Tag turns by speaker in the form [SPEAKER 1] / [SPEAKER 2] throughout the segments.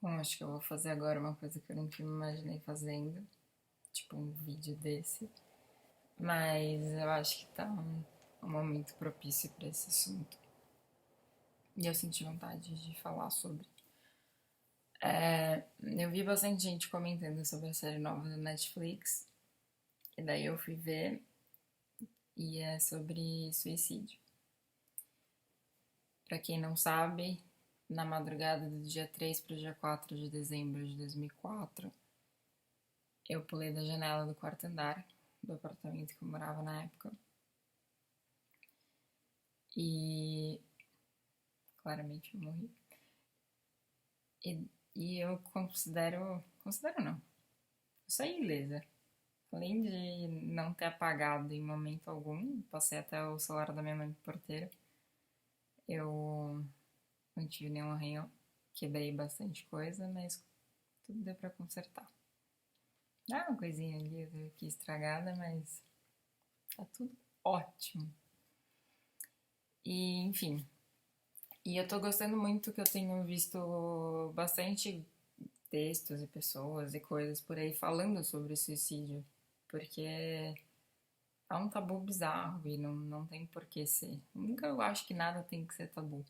[SPEAKER 1] Bom, acho que eu vou fazer agora uma coisa que eu nunca me imaginei fazendo, tipo um vídeo desse, mas eu acho que tá um momento propício para esse assunto. E eu senti vontade de falar sobre. Eu vi bastante gente comentando sobre a série nova da Netflix, e daí eu fui ver, e é sobre suicídio. Pra quem não sabe, na madrugada do dia 3 para o dia 4 de dezembro de 2004, eu pulei da janela do quarto andar do apartamento que eu morava na época. E claramente eu morri. E, e eu considero. Considero não. Eu saí ilesa. Além de não ter apagado em momento algum, passei até o celular da minha mãe pro porteiro. Eu não tive nenhum arranhão. Quebrei bastante coisa, mas tudo deu pra consertar. Ah, uma coisinha ali aqui estragada, mas tá tudo ótimo. E, enfim. E eu tô gostando muito que eu tenho visto bastante textos e pessoas e coisas por aí falando sobre suicídio, porque é um tabu bizarro e não tem por que ser. Nunca eu acho que nada tem que ser tabu,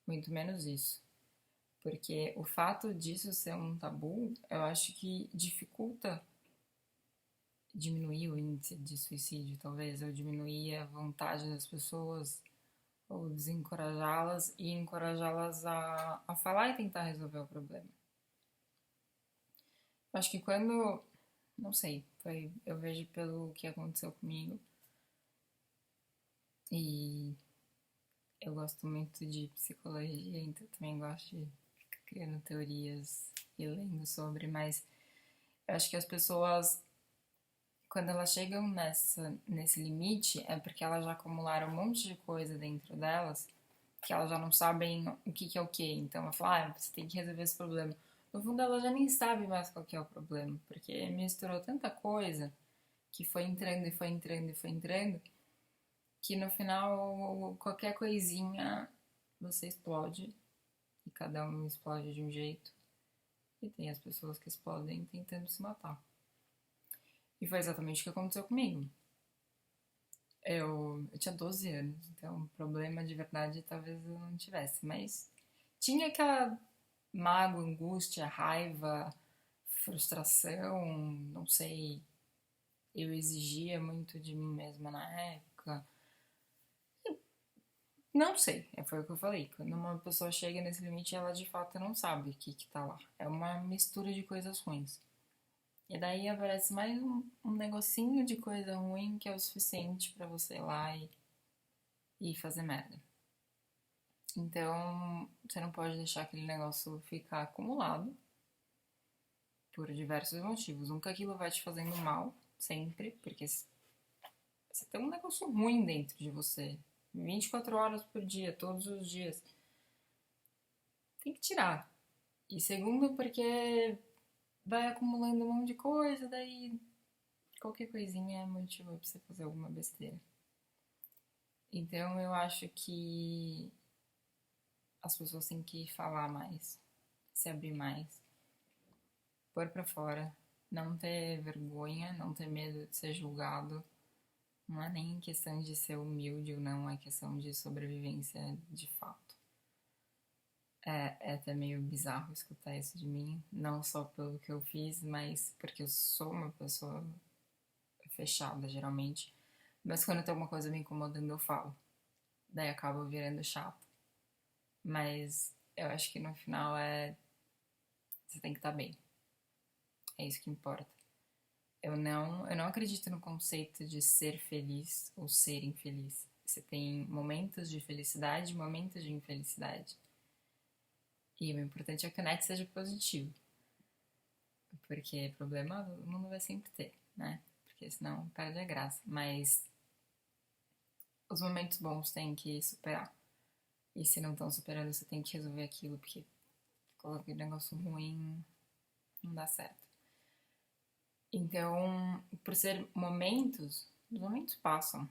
[SPEAKER 1] muito menos isso. Porque o fato disso ser um tabu, eu acho que dificulta diminuir o índice de suicídio, talvez, ou diminuir a vontade das pessoas, ou desencorajá-las e encorajá-las a falar e tentar resolver o problema. Acho que quando, não sei, eu vejo pelo que aconteceu comigo e eu gosto muito de psicologia, então também gosto de ficar criando teorias e lendo sobre, mas eu acho que as pessoas, quando elas chegam nesse limite, é porque elas já acumularam um monte de coisa dentro delas que elas já não sabem o que é o que. Então ela fala, você tem que resolver esse problema. No fundo, ela já nem sabe mais qual que é o problema, porque misturou tanta coisa que foi entrando e foi entrando e foi entrando, que no final qualquer coisinha você explode e cada um explode de um jeito. E tem as pessoas que explodem tentando se matar. E foi exatamente o que aconteceu comigo. Eu tinha 12 anos, então problema de verdade talvez eu não tivesse, mas tinha aquela mágoa, angústia, raiva, frustração, não sei. Eu exigia muito de mim mesma na época. Não sei, foi o que eu falei. Quando uma pessoa chega nesse limite, ela de fato não sabe o que tá lá. É uma mistura de coisas ruins. E daí aparece mais um negocinho de coisa ruim que é o suficiente pra você ir lá e fazer merda. Então, você não pode deixar aquele negócio ficar acumulado por diversos motivos. Um que aquilo vai te fazendo mal, sempre, porque você tem um negócio ruim dentro de você. 24 horas por dia, todos os dias. Tem que tirar. E segundo, porque vai acumulando um monte de coisa, daí qualquer coisinha é motivo pra você fazer alguma besteira. Então eu acho que as pessoas têm que falar mais, se abrir mais, pôr pra fora, não ter vergonha, não ter medo de ser julgado. Não é nem questão de ser humilde ou não, é questão de sobrevivência de fato. É até meio bizarro escutar isso de mim, não só pelo que eu fiz, mas porque eu sou uma pessoa fechada geralmente. Mas quando tem alguma coisa me incomodando, eu falo. Daí acaba virando chato. Mas eu acho que no final você tem que estar bem. É isso que importa. Eu não acredito no conceito de ser feliz ou ser infeliz. Você tem momentos de felicidade e momentos de infelicidade. E o importante é que o net seja positivo. Porque problema o mundo vai sempre ter, né? Porque senão perde a graça. Mas os momentos bons tem que superar. E se não estão superando, você tem que resolver aquilo, porque colocar negócio ruim não dá certo. Então, por ser momentos, os momentos passam.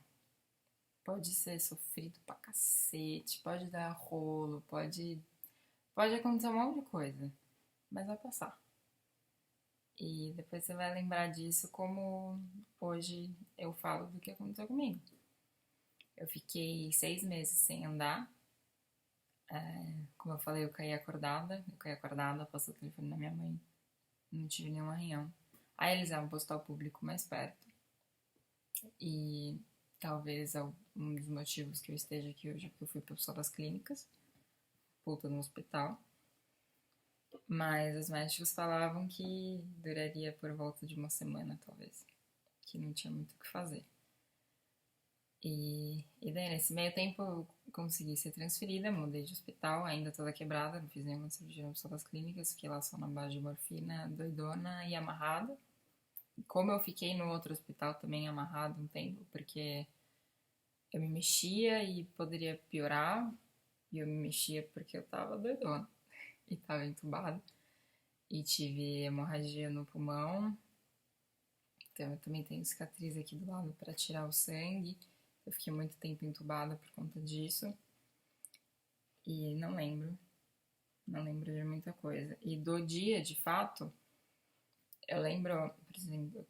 [SPEAKER 1] Pode ser sofrido pra cacete, pode dar rolo, pode acontecer um monte de coisa. mas vai passar. E depois você vai lembrar disso como hoje eu falo do que aconteceu comigo. Eu fiquei 6 meses sem andar. Como eu falei, eu caí acordada, passei o telefone na minha mãe, não tive nenhum arranhão. Aí eles iam postar o público mais perto. E talvez um dos motivos que eu esteja aqui hoje é porque eu fui pro Sol das Clínicas, puta no hospital. Mas os médicos falavam que duraria por volta de uma semana, talvez. Que não tinha muito o que fazer. E daí, nesse meio tempo, eu consegui ser transferida, mudei de hospital, ainda toda quebrada, não fiz nenhuma cirurgia no Hospital das Clínicas, fiquei lá só na base de morfina, doidona e amarrada. Como eu fiquei no outro hospital também amarrado um tempo, porque eu me mexia e poderia piorar, e eu me mexia porque eu tava doidona e tava entubada. E tive hemorragia no pulmão, então eu também tenho cicatriz aqui do lado para tirar o sangue. Eu fiquei muito tempo entubada por conta disso. E não lembro de muita coisa. E do dia, de fato, eu lembro, por exemplo,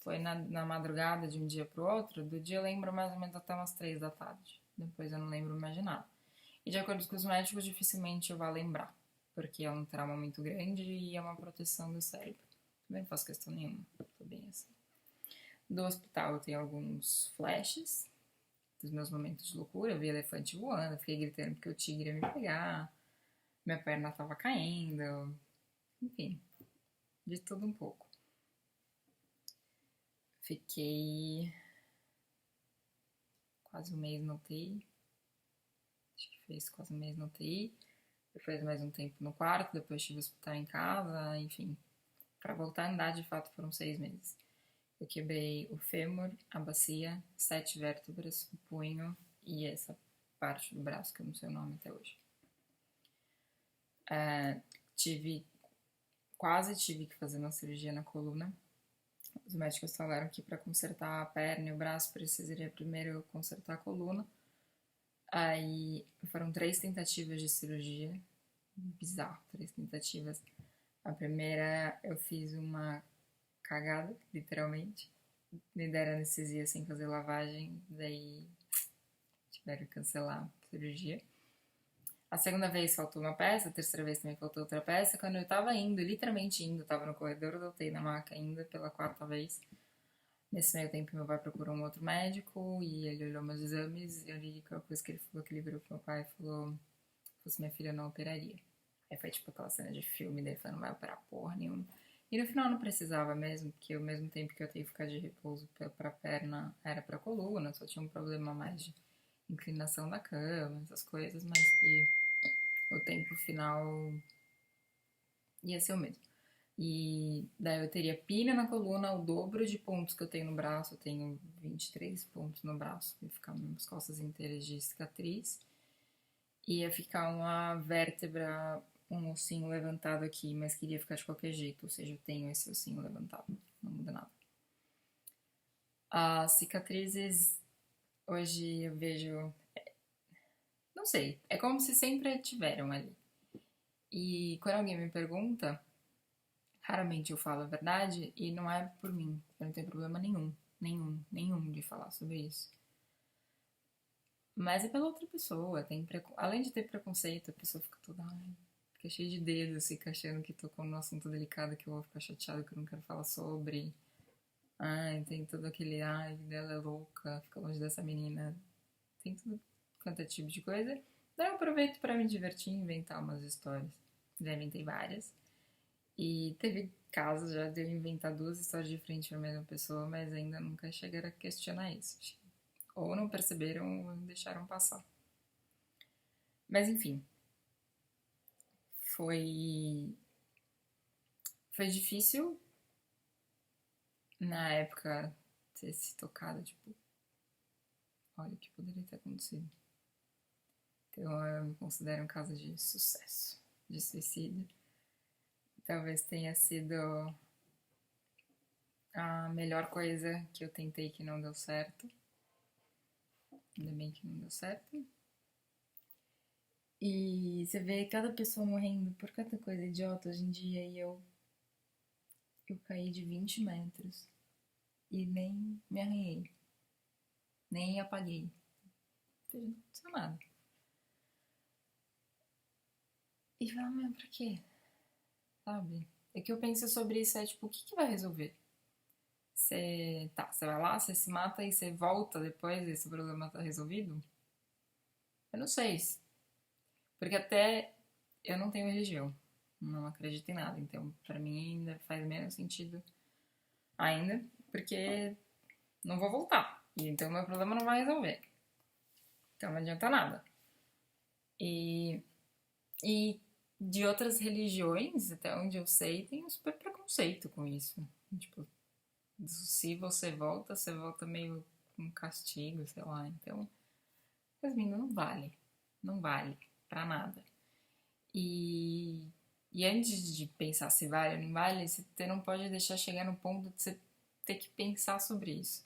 [SPEAKER 1] foi na madrugada de um dia pro outro, do dia eu lembro mais ou menos até umas 3 da tarde. Depois eu não lembro mais de nada. E de acordo com os médicos, dificilmente eu vou lembrar, porque é um trauma muito grande e é uma proteção do cérebro. Também não faço questão nenhuma, tô bem assim. Do hospital eu tenho alguns flashes dos meus momentos de loucura. Eu vi elefante voando, fiquei gritando porque o tigre ia me pegar, minha perna tava caindo, enfim, de tudo um pouco. Fiquei quase um mês no UTI, acho que fez quase um mês no UTI, depois mais um tempo no quarto, depois tive hospital em casa, enfim. Para voltar a andar, de fato, foram 6 meses. Eu quebrei o fêmur, a bacia, 7 vértebras, o punho e essa parte do braço que eu não sei o nome até hoje. Quase tive que fazer uma cirurgia na coluna. Os médicos falaram que para consertar a perna e o braço precisaria primeiro consertar a coluna. Aí foram 3 tentativas de cirurgia. Bizarro, 3 tentativas. A primeira eu fiz uma cagada, literalmente. Me deram anestesia sem fazer lavagem, daí tiveram que cancelar a cirurgia. A segunda vez faltou uma peça, a terceira vez também faltou outra peça. Quando eu tava indo, literalmente indo, tava no corredor da UTI na maca ainda pela 4ª vez. Nesse meio tempo, meu pai procurou um outro médico e ele olhou meus exames. E a única coisa que ele falou, que ele virou pro meu pai e falou: se fosse minha filha, eu não operaria. Aí foi tipo aquela cena de filme dele falando: não vai operar porra nenhuma. E no final não precisava mesmo, porque ao mesmo tempo que eu tenho que ficar de repouso pra perna, era pra coluna, só tinha um problema mais de inclinação da cama, essas coisas, mas que o tempo final ia ser o mesmo. E daí eu teria pina na coluna, o dobro de pontos que eu tenho no braço. Eu tenho 23 pontos no braço, ia ficar minhas costas inteiras de cicatriz. Ia ficar uma vértebra, um ossinho levantado aqui, mas queria ficar de qualquer jeito, ou seja, eu tenho esse ossinho levantado, não muda nada. As cicatrizes, hoje eu vejo, não sei, é como se sempre tiveram ali. E quando alguém me pergunta, raramente eu falo a verdade e não é por mim. Eu não tenho problema nenhum de falar sobre isso. Mas é pela outra pessoa. Além de ter preconceito, a pessoa fica toda... fica cheia de dedos, fica achando que tocou num assunto delicado que eu vou ficar chateada, que eu não quero falar sobre. Ai, tem todo aquele... ai, ela é louca, fica longe dessa menina. Tem tudo quanto é tipo de coisa. Daí eu aproveito pra me divertir e inventar umas histórias. Já inventei várias. E teve casos já de eu inventar 2 histórias de frente pra mesma pessoa, mas ainda nunca chegaram a questionar isso. Ou não perceberam ou deixaram passar. Mas enfim, foi foi difícil na época ter se tocado, tipo, olha o que poderia ter acontecido. Então eu me considero um caso de sucesso de suicídio. Talvez tenha sido a melhor coisa que eu tentei que não deu certo. Ainda bem que não deu certo. E você vê cada pessoa morrendo por cada coisa idiota hoje em dia e eu caí de 20 metros e nem me arranhei, nem apaguei. Não aconteceu nada. E fala, meu, pra quê? Sabe? É que eu penso sobre isso, é tipo, o que que vai resolver? Você vai lá, você se mata e você volta depois e esse problema tá resolvido? Eu não sei. Porque até eu não tenho religião. Não acredito em nada. Então, pra mim, ainda faz menos sentido ainda, porque não vou voltar. E então, meu problema não vai resolver. Então, não adianta nada. E, e de outras religiões, até onde eu sei, tem um super preconceito com isso. Tipo, se você volta meio com castigo, sei lá. Então, Yasmin, não vale. Não vale pra nada. E, e antes de pensar se vale ou não vale, você não pode deixar chegar no ponto de você ter que pensar sobre isso.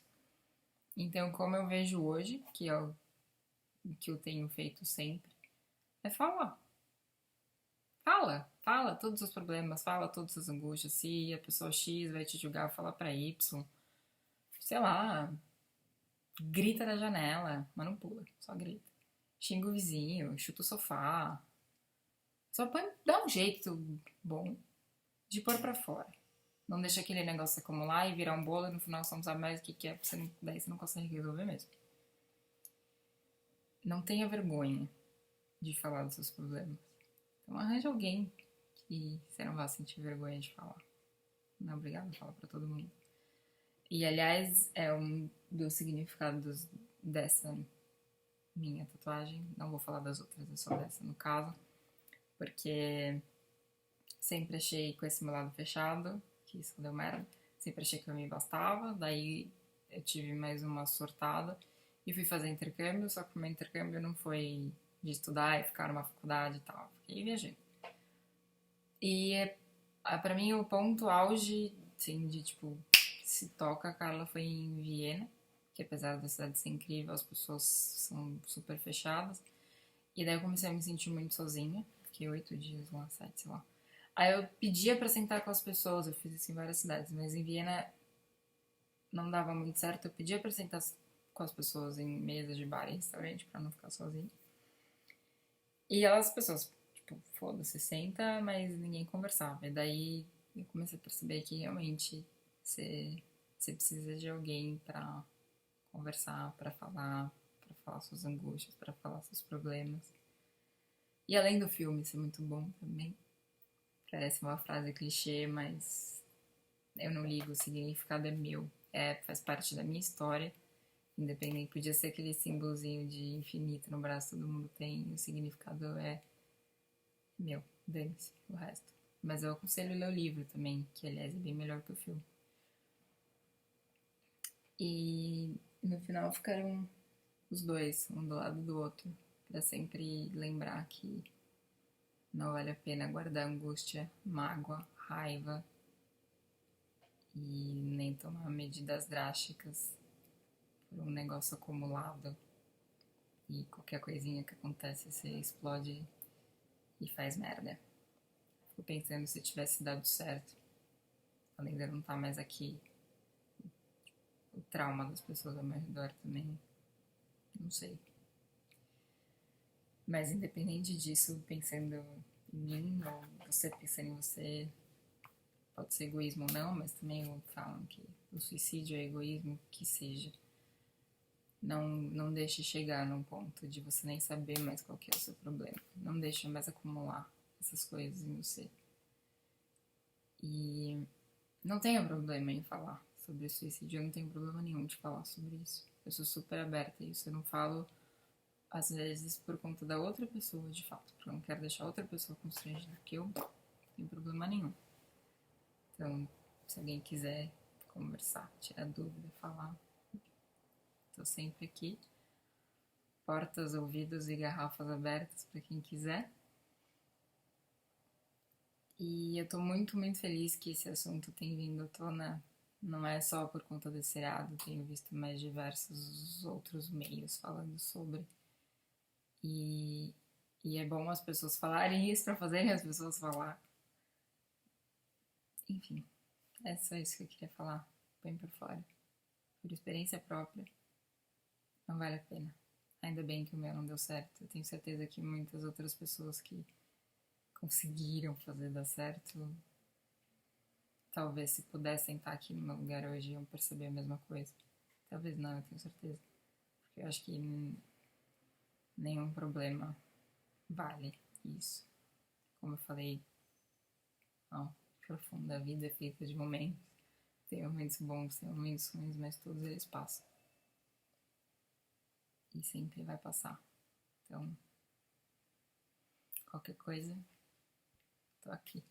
[SPEAKER 1] Então, como eu vejo hoje, que é o que eu tenho feito sempre, é falar. Fala todos os problemas, fala todas as angústias. Se a pessoa X vai te julgar, fala pra Y. Sei lá, grita na janela, mas não pula, só grita. Xinga o vizinho, chuta o sofá. Só põe, dá um jeito bom de pôr pra fora. Não deixa aquele negócio acumular e virar um bolo e no final você não sabe mais o que é, daí você não consegue resolver mesmo. Não tenha vergonha de falar dos seus problemas. Então arranja alguém que você não vá sentir vergonha de falar. Não é obrigado a falar pra todo mundo. E aliás, é um dos significados dessa minha tatuagem. Não vou falar das outras, é só dessa no caso. Porque sempre achei com esse meu lado fechado, que isso deu merda. Sempre achei que eu me bastava. Daí eu tive mais uma surtada e fui fazer intercâmbio. Só que o meu intercâmbio não foi de estudar e ficar numa faculdade e tal. Fiquei viajando. E pra mim o ponto auge, assim, de tipo, se toca, a Carla foi em Viena, que apesar da cidade ser incrível, as pessoas são super fechadas. E daí eu comecei a me sentir muito sozinha. Fiquei 8 dias lá, 7, sei lá. Aí eu pedia pra sentar com as pessoas, eu fiz isso em várias cidades, mas em Viena não dava muito certo. Eu pedia pra sentar com as pessoas em mesas de bar e restaurante pra não ficar sozinha. E as pessoas, tipo, foda-se, senta, mas ninguém conversava. E daí eu comecei a perceber que realmente você precisa de alguém pra conversar, pra falar suas angústias, pra falar seus problemas. E além do filme ser muito bom também, parece uma frase clichê, mas eu não ligo, o significado é meu. É, faz parte da minha história. Independente, podia ser aquele símbolozinho de infinito no braço, todo mundo tem, o significado é meu, dane-se o resto. Mas eu aconselho ler o livro também, que aliás é bem melhor que o filme. E no final ficaram os dois, um do lado do outro, pra sempre lembrar que não vale a pena guardar angústia, mágoa, raiva e nem tomar medidas drásticas por um negócio acumulado e qualquer coisinha que acontece você explode e faz merda. Fico pensando se tivesse dado certo, além de eu não estar mais aqui, o trauma das pessoas ao meu redor também, não sei. Mas independente disso, pensando em mim ou você pensando em você, pode ser egoísmo ou não, mas também falam que o suicídio é egoísmo, que seja. Não deixe chegar num ponto de você nem saber mais qual que é o seu problema. Não deixe mais acumular essas coisas em você. E não tenho problema em falar sobre suicídio, eu não tenho problema nenhum de falar sobre isso. Eu sou super aberta a isso, eu não falo às vezes por conta da outra pessoa, de fato, porque eu não quero deixar outra pessoa constrangida, porque eu não tenho problema nenhum. Então, se alguém quiser conversar, tirar dúvida, falar, tô sempre aqui. Portas, ouvidos e garrafas abertas para quem quiser. E eu tô muito, muito feliz que esse assunto tem vindo à tona. Não é só por conta desse seriado, tenho visto mais diversos outros meios falando sobre. E, E é bom as pessoas falarem isso pra fazerem as pessoas falar. Enfim, é só isso que eu queria falar. Bem por fora. Por experiência própria, não vale a pena. Ainda bem que o meu não deu certo. Eu tenho certeza que muitas outras pessoas que conseguiram fazer dar certo, talvez se pudessem estar aqui no meu lugar hoje, iam perceber a mesma coisa. Talvez não, eu tenho certeza. Porque eu acho que nenhum problema vale isso. Como eu falei, ó, profunda, a vida é feita de momentos. Tem momentos bons, tem momentos ruins, mas todos eles passam. E sempre vai passar. Então, qualquer coisa, tô aqui.